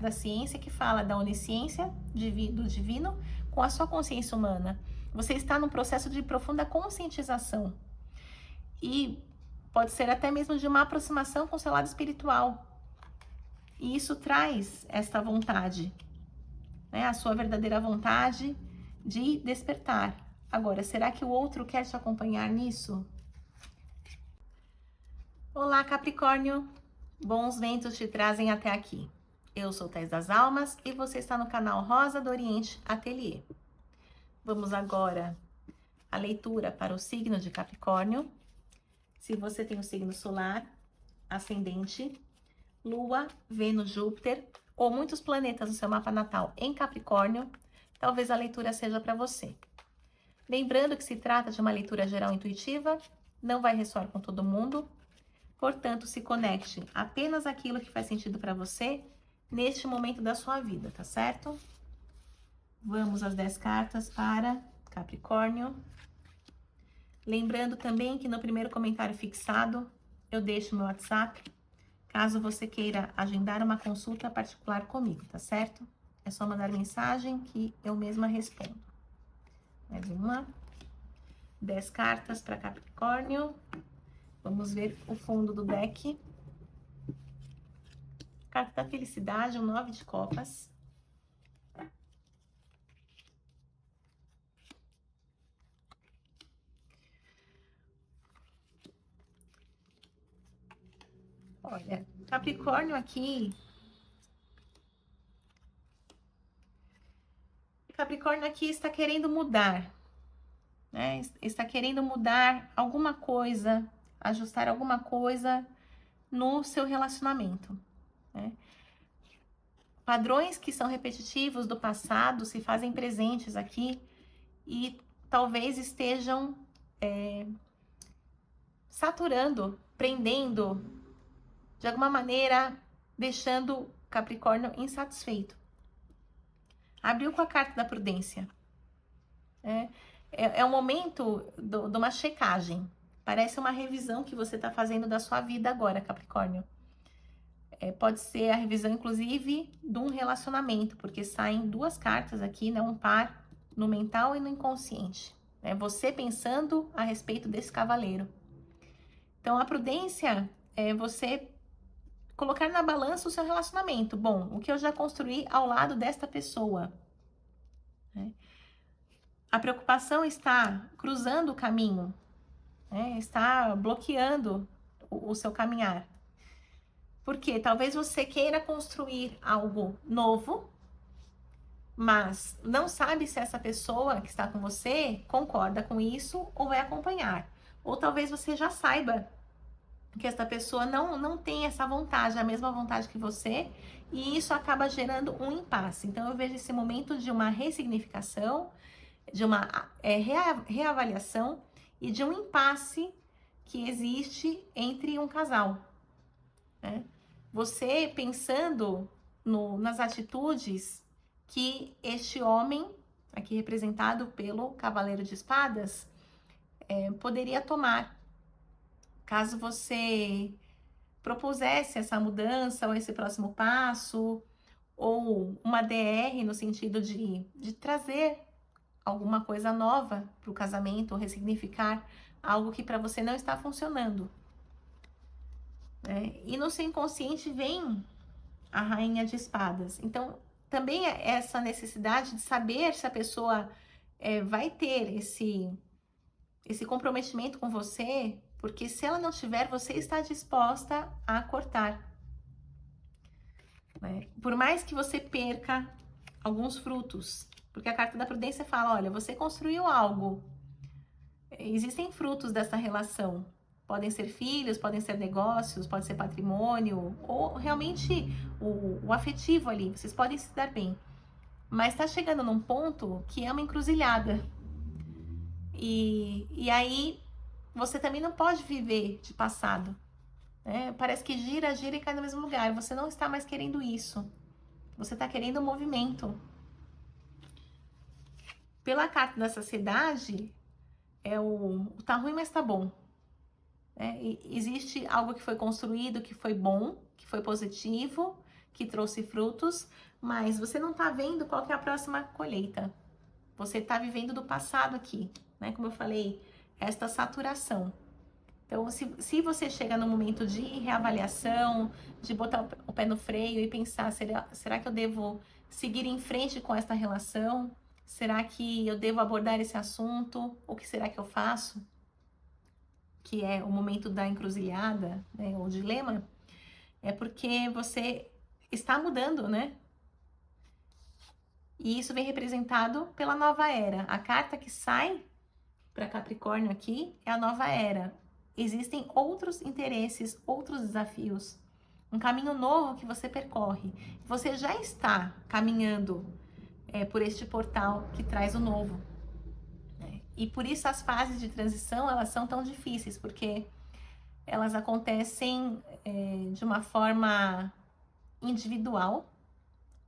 da ciência que fala da onisciência do divino com a sua consciência humana. Você está num processo de profunda conscientização. E pode ser até mesmo de uma aproximação com o seu lado espiritual. E isso traz esta vontade, né? A sua verdadeira vontade de despertar. Agora, será que o outro quer te acompanhar nisso? Olá, Capricórnio! Bons ventos te trazem até aqui. Eu sou Thais das Almas e você está no canal Rosa do Oriente Ateliê. Vamos agora à leitura para o signo de Capricórnio. Se você tem o signo solar, ascendente, Lua, Vênus, Júpiter ou muitos planetas no seu mapa natal em Capricórnio, talvez a leitura seja para você. Lembrando que se trata de uma leitura geral intuitiva, não vai ressoar com todo mundo, portanto, se conecte apenas aquilo que faz sentido para você neste momento da sua vida, tá certo? Vamos às 10 cartas para Capricórnio. Lembrando também que no primeiro comentário fixado, eu deixo meu WhatsApp, caso você queira agendar uma consulta particular comigo, tá certo? É só mandar mensagem que eu mesma respondo. Mais uma. 10 cartas para Capricórnio. Vamos ver o fundo do deck. Carta da felicidade, o 9 de copas. Olha, Capricórnio aqui. Capricórnio aqui está querendo mudar, né? Está querendo mudar alguma coisa, ajustar alguma coisa no seu relacionamento, né? Padrões que são repetitivos do passado se fazem presentes aqui e talvez estejam saturando, prendendo, de alguma maneira, deixando Capricórnio insatisfeito. Abriu com a carta da prudência. É um momento de uma checagem. Parece uma revisão que você está fazendo da sua vida agora, Capricórnio. Pode ser a revisão, inclusive, de um relacionamento, porque saem duas cartas aqui, né? Um par no mental e no inconsciente. É você pensando a respeito desse cavaleiro. Então, a prudência é você colocar na balança o seu relacionamento. Bom, o que eu já construí ao lado desta pessoa, né? A preocupação está cruzando o caminho, né? Está bloqueando o seu caminhar. Porque talvez você queira construir algo novo, mas não sabe se essa pessoa que está com você concorda com isso ou vai acompanhar. Ou talvez você já saiba que essa pessoa não tem essa vontade, a mesma vontade que você, e isso acaba gerando um impasse. Então, eu vejo esse momento de uma ressignificação, de uma reavaliação e de um impasse que existe entre um casal, né? Você pensando nas atitudes que este homem, aqui representado pelo Cavaleiro de Espadas, poderia tomar, caso você propusesse essa mudança ou esse próximo passo, ou uma DR no sentido de trazer alguma coisa nova para o casamento, ou ressignificar algo que para você não está funcionando, né? E no seu inconsciente vem a Rainha de Espadas. Então, também é essa necessidade de saber se a pessoa vai ter esse comprometimento com você, porque se ela não tiver, você está disposta a cortar, né? Por mais que você perca alguns frutos, porque a carta da prudência fala, olha, você construiu algo, existem frutos dessa relação, podem ser filhos, podem ser negócios, pode ser patrimônio, ou realmente o afetivo ali, vocês podem se dar bem, mas tá chegando num ponto que é uma encruzilhada, e aí você também não pode viver de passado, né? Parece que gira, gira e cai no mesmo lugar, você não está mais querendo isso, você está querendo um movimento. Pela carta da saciedade, tá ruim, mas tá bom. Existe algo que foi construído, que foi bom, que foi positivo, que trouxe frutos, mas você não tá vendo qual que é a próxima colheita. Você tá vivendo do passado aqui, né? Como eu falei, esta saturação. Então, se você chega no momento de reavaliação, de botar o pé no freio e pensar, será que eu devo seguir em frente com esta relação? Será que eu devo abordar esse assunto? O que será que eu faço? Que é o momento da encruzilhada, né, o dilema, é porque você está mudando, né? E isso vem representado pela nova era. A carta que sai para Capricórnio aqui é a nova era. Existem outros interesses, outros desafios, um caminho novo que você percorre. Você já está caminhando por este portal que traz o novo. E por isso as fases de transição, elas são tão difíceis, porque elas acontecem de uma forma individual,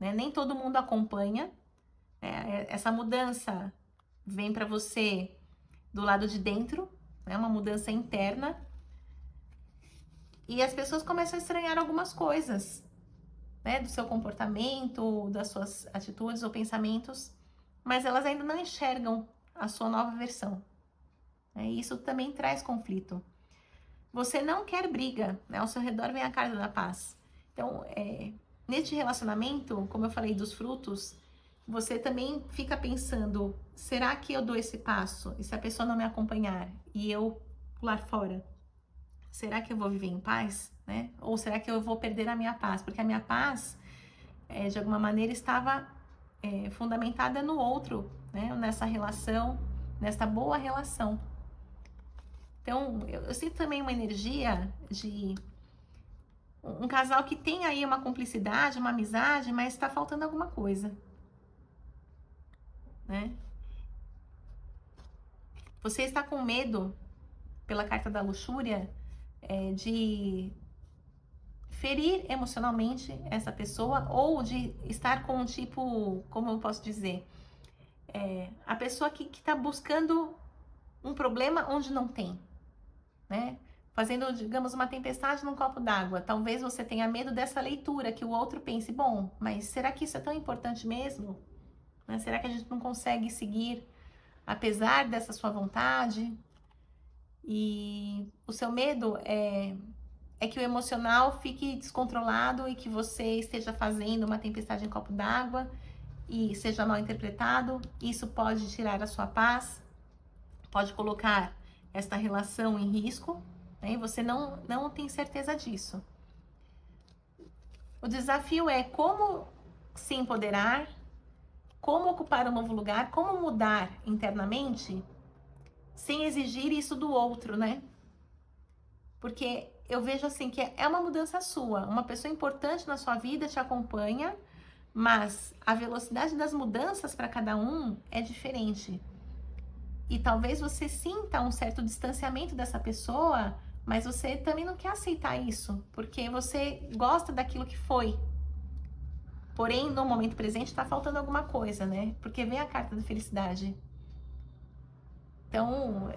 né? Nem todo mundo acompanha. Essa mudança vem para você do lado de dentro, né? Uma mudança interna. E as pessoas começam a estranhar algumas coisas, né? Do seu comportamento, das suas atitudes ou pensamentos, mas elas ainda não enxergam a sua nova versão. E isso também traz conflito. Você não quer briga, né? Ao seu redor vem a carta da paz. Então, neste relacionamento, como eu falei dos frutos, você também fica pensando, será que eu dou esse passo? E se a pessoa não me acompanhar e eu pular fora, será que eu vou viver em paz? Né? Ou será que eu vou perder a minha paz? Porque a minha paz, de alguma maneira, estava fundamentada no outro, né? Nessa relação, nessa boa relação. Então, eu sinto também uma energia de um casal que tem aí uma cumplicidade, uma amizade, mas está faltando alguma coisa, né? Você está com medo, pela carta da luxúria, de ferir emocionalmente essa pessoa ou de estar com um tipo, como eu posso dizer, a pessoa que está buscando um problema onde não tem, né? Fazendo, digamos, uma tempestade num copo d'água. Talvez você tenha medo dessa leitura, que o outro pense, bom, mas será que isso é tão importante mesmo? Né? Será que a gente não consegue seguir apesar dessa sua vontade? E o seu medo é que o emocional fique descontrolado e que você esteja fazendo uma tempestade em copo d'água e seja mal interpretado. Isso pode tirar a sua paz, pode colocar esta relação em risco, né? E você não tem certeza disso. O desafio é como se empoderar, como ocupar um novo lugar, como mudar internamente sem exigir isso do outro, né? Porque eu vejo assim que é uma mudança sua, uma pessoa importante na sua vida te acompanha, mas a velocidade das mudanças para cada um é diferente. E talvez você sinta um certo distanciamento dessa pessoa, mas você também não quer aceitar isso, porque você gosta daquilo que foi. Porém, no momento presente está faltando alguma coisa, né? Porque vem a carta da felicidade. Então,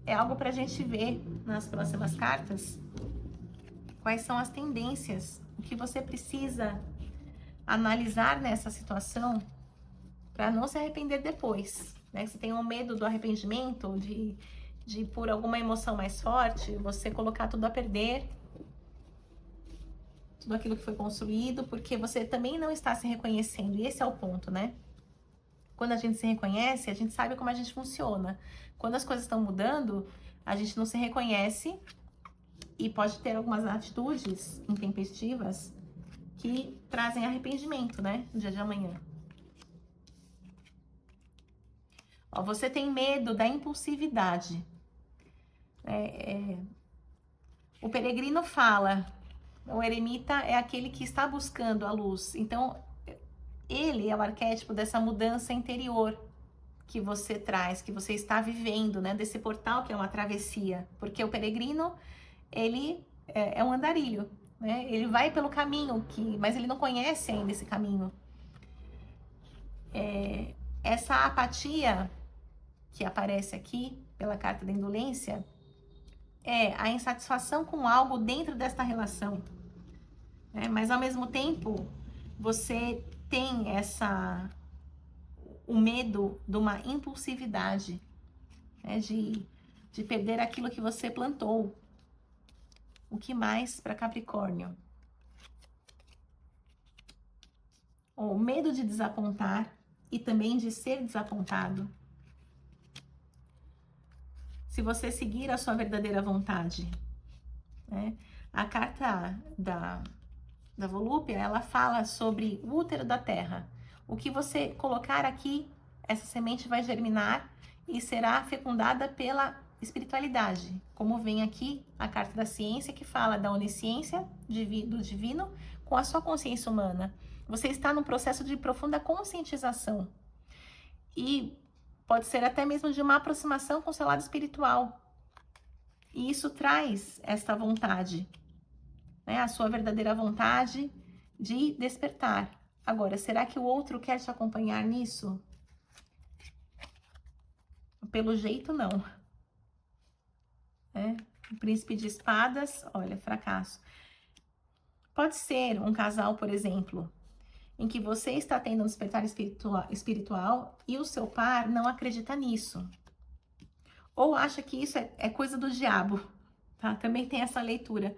é algo para a gente ver nas próximas cartas quais são as tendências, o que você precisa analisar nessa situação para não se arrepender depois, né? Você tem um medo do arrependimento, de por alguma emoção mais forte, você colocar tudo a perder, tudo aquilo que foi construído, porque você também não está se reconhecendo, e esse é o ponto, né? Quando a gente se reconhece, a gente sabe como a gente funciona. Quando as coisas estão mudando, a gente não se reconhece e pode ter algumas atitudes intempestivas que trazem arrependimento, né? No dia de amanhã. Ó, você tem medo da impulsividade. O peregrino fala, o eremita é aquele que está buscando a luz. Então, ele é o arquétipo dessa mudança interior que você traz, que você está vivendo, né? Desse portal que é uma travessia. Porque o peregrino, ele é um andarilho, né? Ele vai pelo caminho, mas ele não conhece ainda esse caminho. Essa apatia que aparece aqui pela carta da indolência é a insatisfação com algo dentro desta relação. né? Mas ao mesmo tempo, você tem o medo de uma impulsividade, né? De perder aquilo que você plantou. O que mais para Capricórnio? O medo de desapontar e também de ser desapontado. Se você seguir a sua verdadeira vontade, né? A carta da Volúpia, ela fala sobre o útero da terra. O que você colocar aqui, essa semente vai germinar e será fecundada pela espiritualidade. Como vem aqui a carta da ciência, que fala da onisciência do divino com a sua consciência humana. Você está num processo de profunda conscientização. E pode ser até mesmo de uma aproximação com o seu lado espiritual. E isso traz esta vontade, né? A sua verdadeira vontade de despertar. Agora, será que o outro quer te acompanhar nisso? Pelo jeito, não. Né? O príncipe de espadas, olha, fracasso. Pode ser um casal, por exemplo, em que você está tendo um despertar espiritual e o seu par não acredita nisso. Ou acha que isso é coisa do diabo, tá? Também tem essa leitura.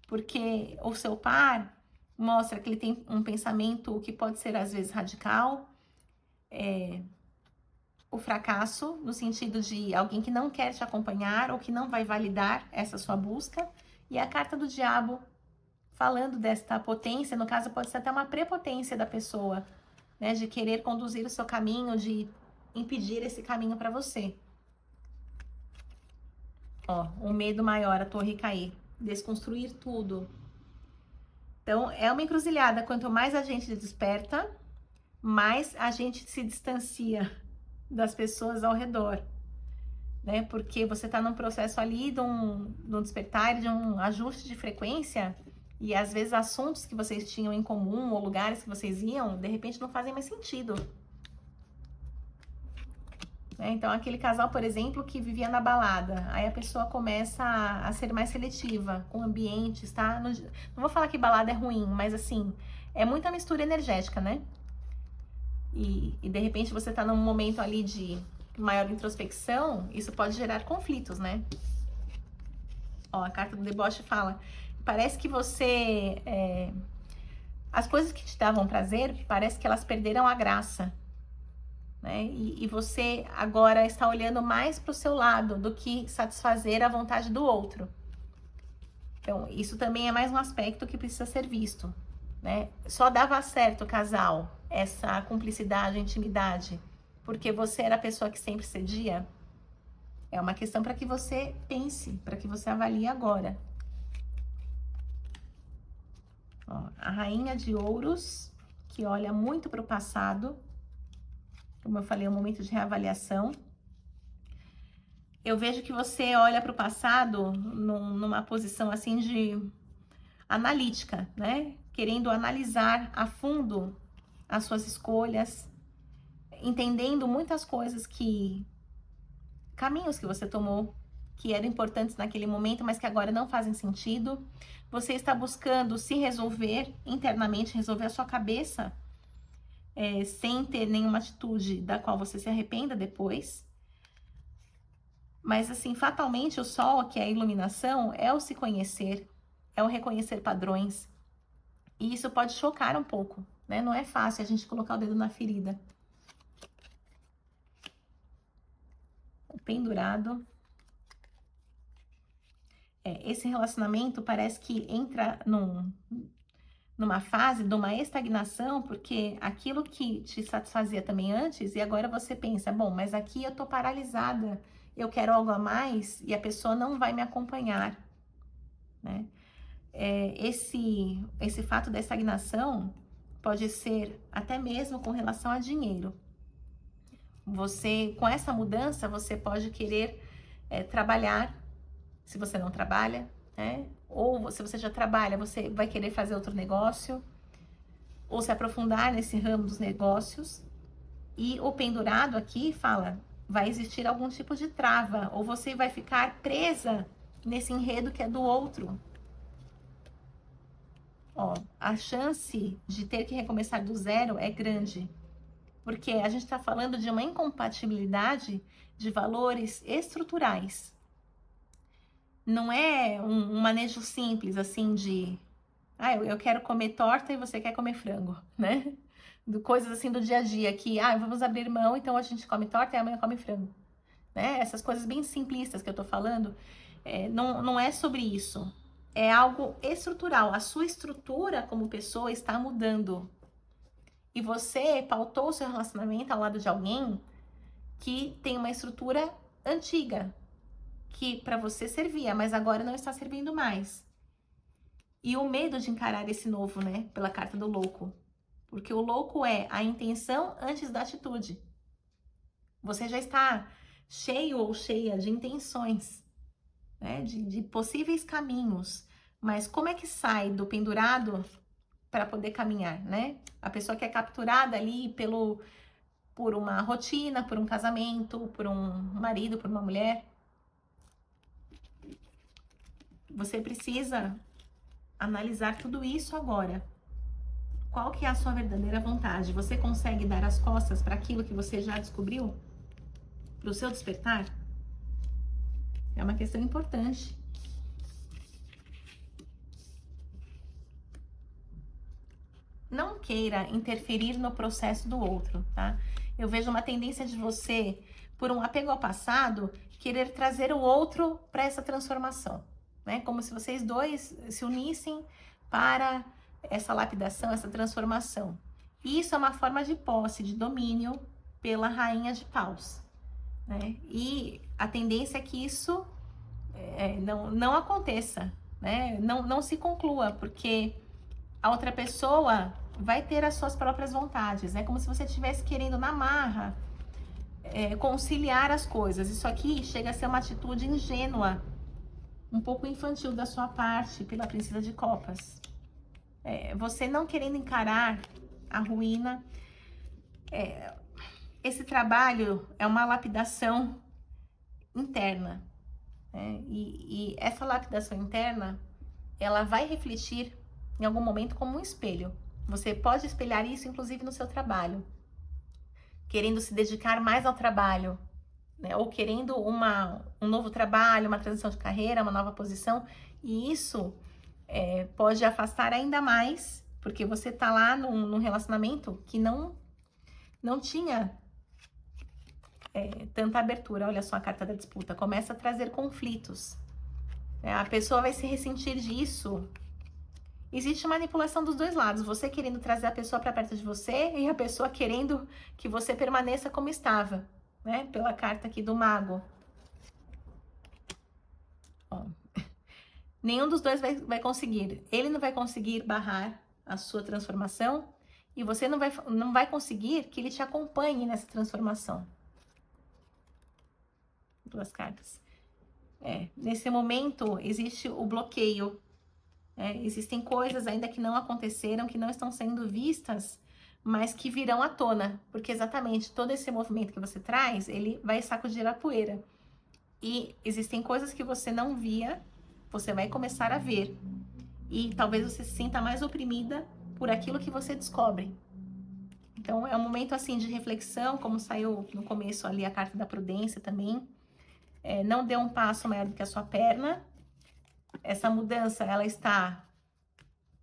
Porque o seu par mostra que ele tem um pensamento que pode ser, às vezes, radical. O fracasso, no sentido de alguém que não quer te acompanhar ou que não vai validar essa sua busca. E a carta do diabo, falando desta potência, no caso, pode ser até uma prepotência da pessoa, né? De querer conduzir o seu caminho, de impedir esse caminho para você. Ó, um medo maior, a torre cair. Desconstruir tudo. Então, é uma encruzilhada. Quanto mais a gente desperta, mais a gente se distancia das pessoas ao redor, né? Porque você está num processo ali de um despertar, de um ajuste de frequência, e às vezes assuntos que vocês tinham em comum ou lugares que vocês iam, de repente não fazem mais sentido. Né? Então, aquele casal, por exemplo, que vivia na balada, aí a pessoa começa a ser mais seletiva com ambientes, tá? Não vou falar que balada é ruim, mas assim, é muita mistura energética, né? E de repente você tá num momento ali de maior introspecção, isso pode gerar conflitos, né? Ó, a carta do deboche fala, parece que você... as coisas que te davam prazer, parece que elas perderam a graça. Né? E você agora está olhando mais para o seu lado do que satisfazer a vontade do outro. Então, isso também é mais um aspecto que precisa ser visto, né? Só dava certo, casal, essa cumplicidade, intimidade, porque você era a pessoa que sempre cedia? É uma questão para que você pense, para que você avalie agora. Ó, a rainha de ouros, que olha muito para o passado. Como eu falei, é um momento de reavaliação. Eu vejo que você olha para o passado numa posição assim de analítica, né? Querendo analisar a fundo as suas escolhas, entendendo muitas coisas caminhos que você tomou, que eram importantes naquele momento, mas que agora não fazem sentido. Você está buscando se resolver internamente, resolver a sua cabeça, sem ter nenhuma atitude da qual você se arrependa depois. Mas, assim, fatalmente o sol, que é a iluminação, é o se conhecer, é o reconhecer padrões. E isso pode chocar um pouco, né? Não é fácil a gente colocar o dedo na ferida. O pendurado. Esse relacionamento parece que entra numa fase de uma estagnação, porque aquilo que te satisfazia também antes, e agora você pensa, bom, mas aqui eu tô paralisada, eu quero algo a mais e a pessoa não vai me acompanhar, né? Esse fato da estagnação pode ser até mesmo com relação a dinheiro. Você, com essa mudança, você pode querer trabalhar, se você não trabalha, né? Ou se você já trabalha, você vai querer fazer outro negócio, ou se aprofundar nesse ramo dos negócios. E o pendurado aqui fala, vai existir algum tipo de trava, ou você vai ficar presa nesse enredo que é do outro. Ó, a chance de ter que recomeçar do zero é grande, porque a gente está falando de uma incompatibilidade de valores estruturais. Não é um manejo simples, assim, de... Ah, eu quero comer torta e você quer comer frango, né? Coisas assim do dia a dia, que, vamos abrir mão, então a gente come torta e amanhã come frango, né? Essas coisas bem simplistas que eu tô falando, não é sobre isso. É algo estrutural. A sua estrutura como pessoa está mudando. E você pautou o seu relacionamento ao lado de alguém que tem uma estrutura antiga, que para você servia, mas agora não está servindo mais. E o medo de encarar esse novo, né? Pela carta do louco. Porque o louco é a intenção antes da atitude. Você já está cheio ou cheia de intenções, né? De possíveis caminhos. Mas como é que sai do pendurado para poder caminhar, né? A pessoa que é capturada ali por uma rotina, por um casamento, por um marido, por uma mulher. Você precisa analisar tudo isso agora. Qual que é a sua verdadeira vontade? Você consegue dar as costas para aquilo que você já descobriu? Para o seu despertar? É uma questão importante. Não queira interferir no processo do outro, tá? Eu vejo uma tendência de você, por um apego ao passado, querer trazer o outro para essa transformação, né? Como se vocês dois se unissem para essa lapidação, essa transformação. E isso é uma forma de posse, de domínio pela rainha de paus, né? E a tendência é que isso não aconteça, né? Não se conclua, porque a outra pessoa vai ter as suas próprias vontades. É como se você estivesse querendo, na marra, conciliar as coisas. Isso aqui chega a ser uma atitude ingênua, um pouco infantil da sua parte, pela princesa de copas. Você não querendo encarar a ruína. Esse trabalho é uma lapidação interna, né? E essa lapidação interna, ela vai refletir em algum momento como um espelho. Você pode espelhar isso, inclusive, no seu trabalho. Querendo se dedicar mais ao trabalho, né? Ou querendo um novo trabalho, uma transição de carreira, uma nova posição. E isso pode afastar ainda mais, porque você está lá num relacionamento que não tinha tanta abertura. Olha só a carta da disputa. Começa a trazer conflitos. A pessoa vai se ressentir disso. Existe manipulação dos dois lados. Você querendo trazer a pessoa para perto de você e a pessoa querendo que você permaneça como estava, né? Pela carta aqui do mago. Ó. Nenhum dos dois vai conseguir. Ele não vai conseguir barrar a sua transformação e você não vai conseguir que ele te acompanhe nessa transformação. Duas cartas. Nesse momento existe o bloqueio. Existem coisas ainda que não aconteceram, que não estão sendo vistas, mas que virão à tona, porque exatamente todo esse movimento que você traz, ele vai sacudir a poeira. E existem coisas que você não via, você vai começar a ver. E talvez você se sinta mais oprimida por aquilo que você descobre. Então é um momento assim de reflexão, como saiu no começo ali a carta da prudência também. Não dê um passo maior do que a sua perna. Essa mudança, ela está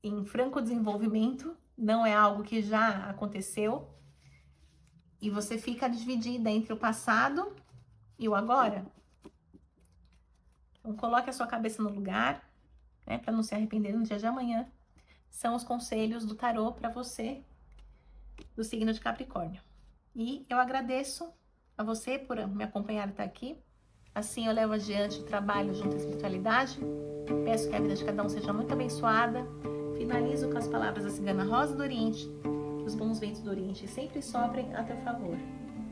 em franco desenvolvimento, não é algo que já aconteceu. E você fica dividida entre o passado e o agora. Então, coloque a sua cabeça no lugar, né, para não se arrepender no dia de amanhã. São os conselhos do tarô para você, do signo de Capricórnio. E eu agradeço a você por me acompanhar até aqui. Assim eu levo adiante o trabalho junto à espiritualidade. Peço que a vida de cada um seja muito abençoada. Finalizo com as palavras da cigana Rosa do Oriente. Que os bons ventos do Oriente sempre soprem a teu favor.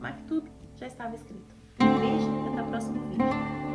Maktub já estava escrito. Um beijo e até o próximo vídeo.